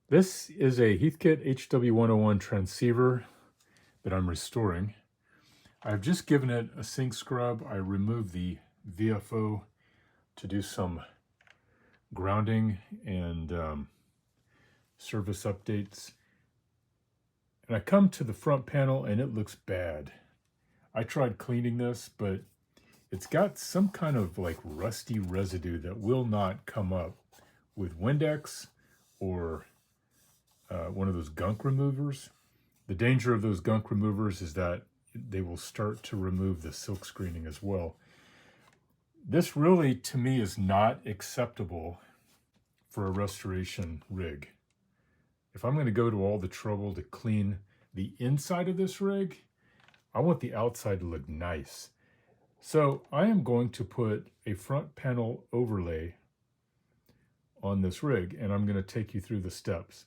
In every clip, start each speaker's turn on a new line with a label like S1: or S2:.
S1: This is a Heathkit HW-101 transceiver that I'm restoring. I've just given it a sink scrub. I removed the VFO to do some grounding and service updates. And I come to the front panel and it looks bad. I tried cleaning this, but it's got some kind of like rusty residue that will not come up with Windex or one of those gunk removers. The danger of those gunk removers is that they will start to remove the silk screening as well. This really, to me, is not acceptable for a restoration rig. If I'm going to go to all the trouble to clean the inside of this rig, I want the outside to look nice. So I am going to put a front panel overlay on this rig, and I'm going to take you through the steps.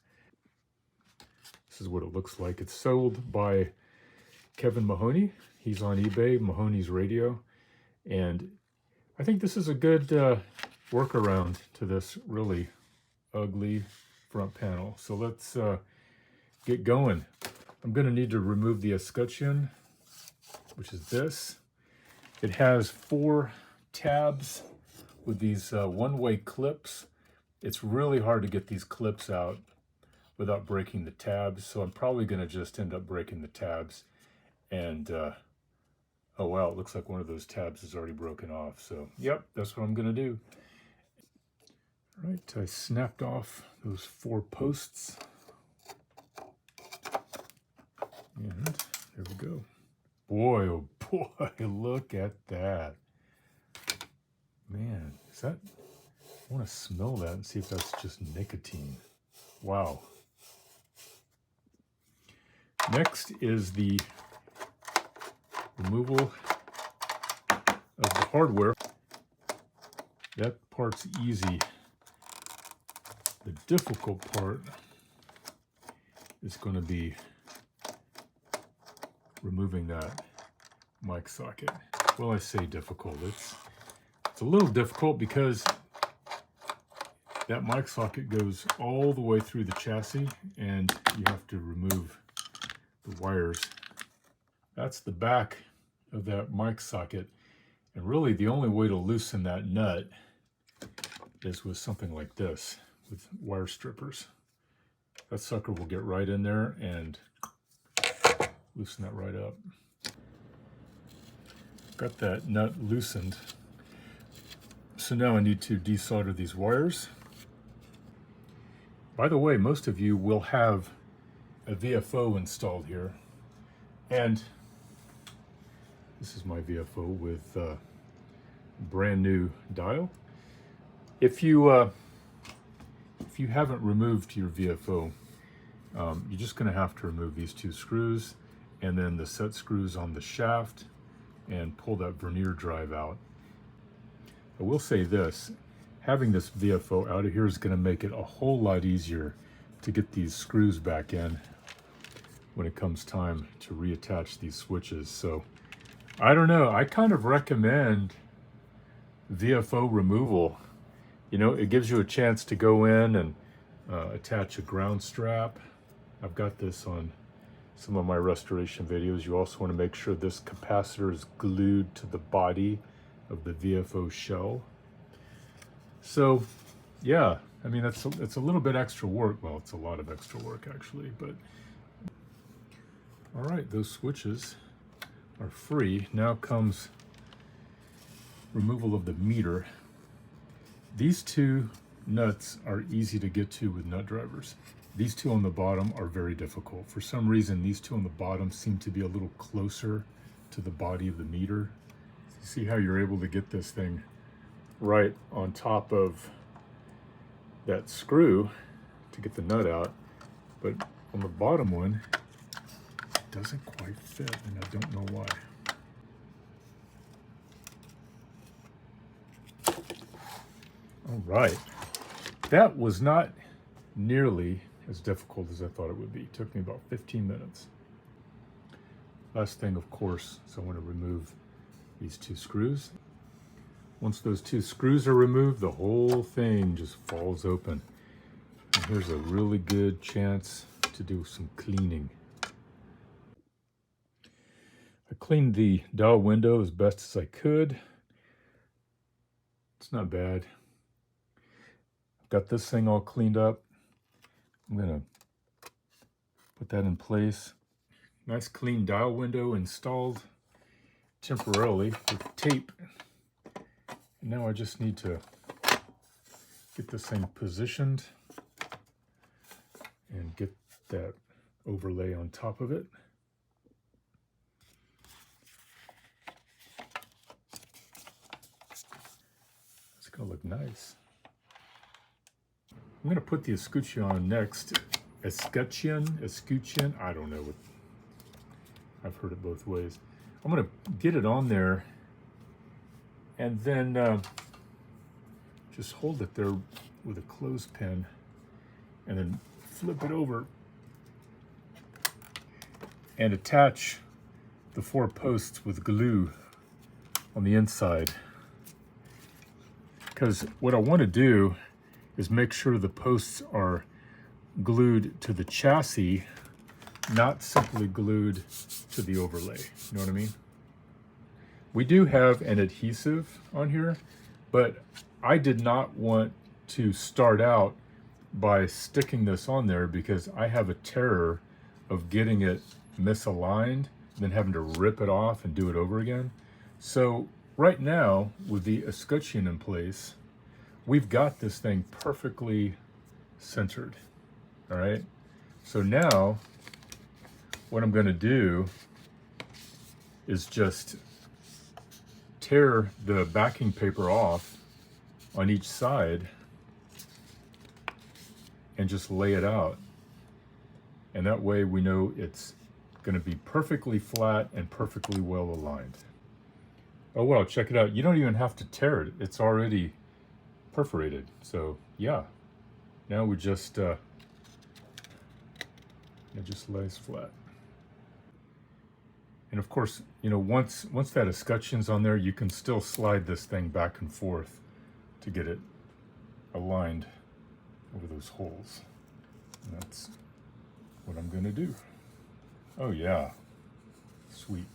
S1: This is what it looks like. It's sold by Kevin Mahoney. He's on eBay, Mahoney's Radio. And I think this is a good workaround to this really ugly front panel. So let's get going. I'm going to need to remove the escutcheon, which is this. It has 4 tabs with these one-way clips. It's really hard to get these clips out without breaking the tabs, so I'm probably going to just end up breaking the tabs. And oh wow, it looks like one of those tabs is already broken off. So yep, that's what I'm going to do. All right, I snapped off those 4 posts. And there we go. Boy, oh boy, look at that. Man, is that, I want to smell that and see if that's just nicotine. Wow. Next is the removal of the hardware. That part's easy. The difficult part is going to be removing that mic socket. Well, I say difficult. It's a little difficult because that mic socket goes all the way through the chassis and you have to remove the wires. That's the back of that mic socket. And really the only way to loosen that nut is with something like this, with wire strippers. That sucker will get right in there and loosen that right up. Got that nut loosened. So now I need to desolder these wires. By the way, most of you will have a VFO installed here. And this is my VFO with brand new dial. If you haven't removed your VFO, you're just going to have to remove these 2 screws and then the set screws on the shaft and pull that vernier drive out. I will say this, having this VFO out of here is going to make it a whole lot easier to get these screws back in when it comes time to reattach these switches. So I don't know, I kind of recommend VFO removal. You know, it gives you a chance to go in and attach a ground strap. I've got this on some of my restoration videos. You also want to make sure this capacitor is glued to the body of the VFO shell. So yeah, I mean, it's a little bit extra work. Well, it's a lot of extra work actually, but all right, those switches are free. Now comes removal of the meter. These 2 nuts are easy to get to with nut drivers. These 2 on the bottom are very difficult. For some reason, these 2 on the bottom seem to be a little closer to the body of the meter. You see how you're able to get this thing right on top of that screw to get the nut out, but on the bottom one, it doesn't quite fit, and I don't know why. All right, that was not nearly as difficult as I thought it would be. It took me about 15 minutes. Last thing, of course, is I want to remove these 2 screws. Once those 2 screws are removed, the whole thing just falls open. And here's a really good chance to do some cleaning. I cleaned the dial window as best as I could. It's not bad. I've got this thing all cleaned up. I'm gonna put that in place. Nice clean dial window installed temporarily with tape. And now I just need to get this thing positioned and get that overlay on top of it. It's gonna look nice. I'm gonna put the escutcheon on next. Escutcheon, I don't know what, I've heard it both ways. I'm gonna get it on there and then just hold it there with a clothespin and then flip it over and attach the 4 posts with glue on the inside. Because what I want to do is make sure the posts are glued to the chassis, not simply glued to the overlay. You know what I mean? We do have an adhesive on here, but I did not want to start out by sticking this on there because I have a terror of getting it misaligned and then having to rip it off and do it over again. So right now, with the escutcheon in place, we've got this thing perfectly centered. All right. So now what I'm going to do is just tear the backing paper off on each side and just lay it out. And that way we know it's going to be perfectly flat and perfectly well aligned. Oh, well, check it out. You don't even have to tear it. It's already perforated. So yeah, now we just, it just lays flat. And of course, you know, once that escutcheon's on there, you can still slide this thing back and forth to get it aligned over those holes. And that's what I'm gonna do. Oh yeah, sweet.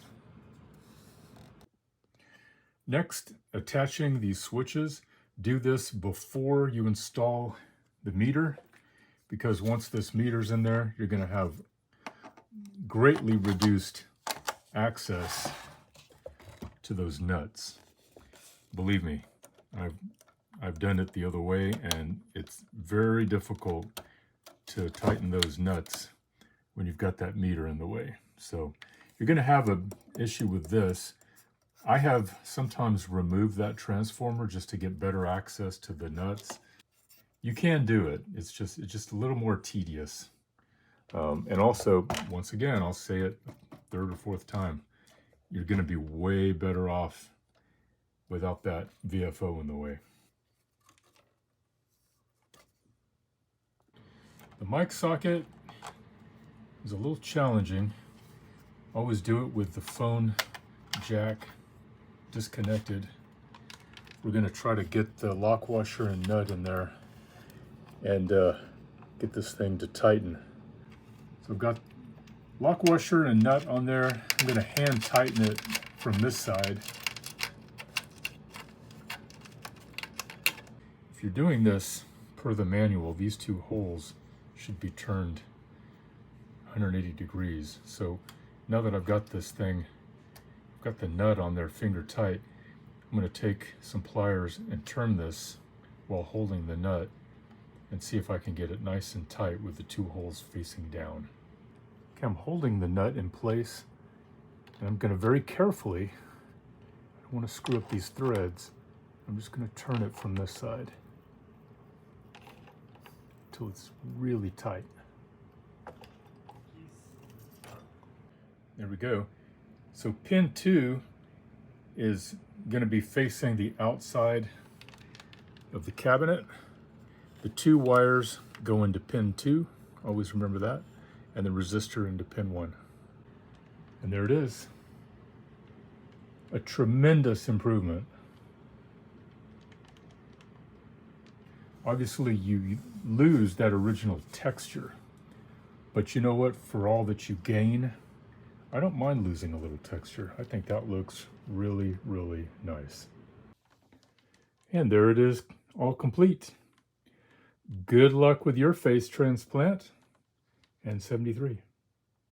S1: Next, attaching these switches. Do this before you install the meter, because once this meter's in there, you're gonna have greatly reduced access to those nuts. Believe me, I've done it the other way, and it's very difficult to tighten those nuts when you've got that meter in the way. So you're going to have an issue with this. I have sometimes removed that transformer just to get better access to the nuts. You can do it. It's just a little more tedious. And also, once again, I'll say it a 3rd or 4th time, you're going to be way better off without that VFO in the way. The mic socket is a little challenging. Always do it with the phone jack disconnected. We're going to try to get the lock washer and nut in there and get this thing to tighten. So I've got lock washer and nut on there. I'm going to hand tighten it from this side. If you're doing this per the manual, these 2 holes should be turned 180 degrees. So now that I've got this thing, I've got the nut on there finger tight, I'm going to take some pliers and turn this while holding the nut and see if I can get it nice and tight with the 2 holes facing down. Okay, I'm holding the nut in place, and I'm going to very carefully, I don't want to screw up these threads, I'm just going to turn it from this side until it's really tight. There we go. So pin 2 is going to be facing the outside of the cabinet. The 2 wires go into pin 2, always remember that, and the resistor into pin 1. And there it is. A tremendous improvement. Obviously, you lose that original texture. But you know what? For all that you gain, I don't mind losing a little texture. I think that looks really, really nice. And there it is, all complete. Good luck with your face transplant. And 73.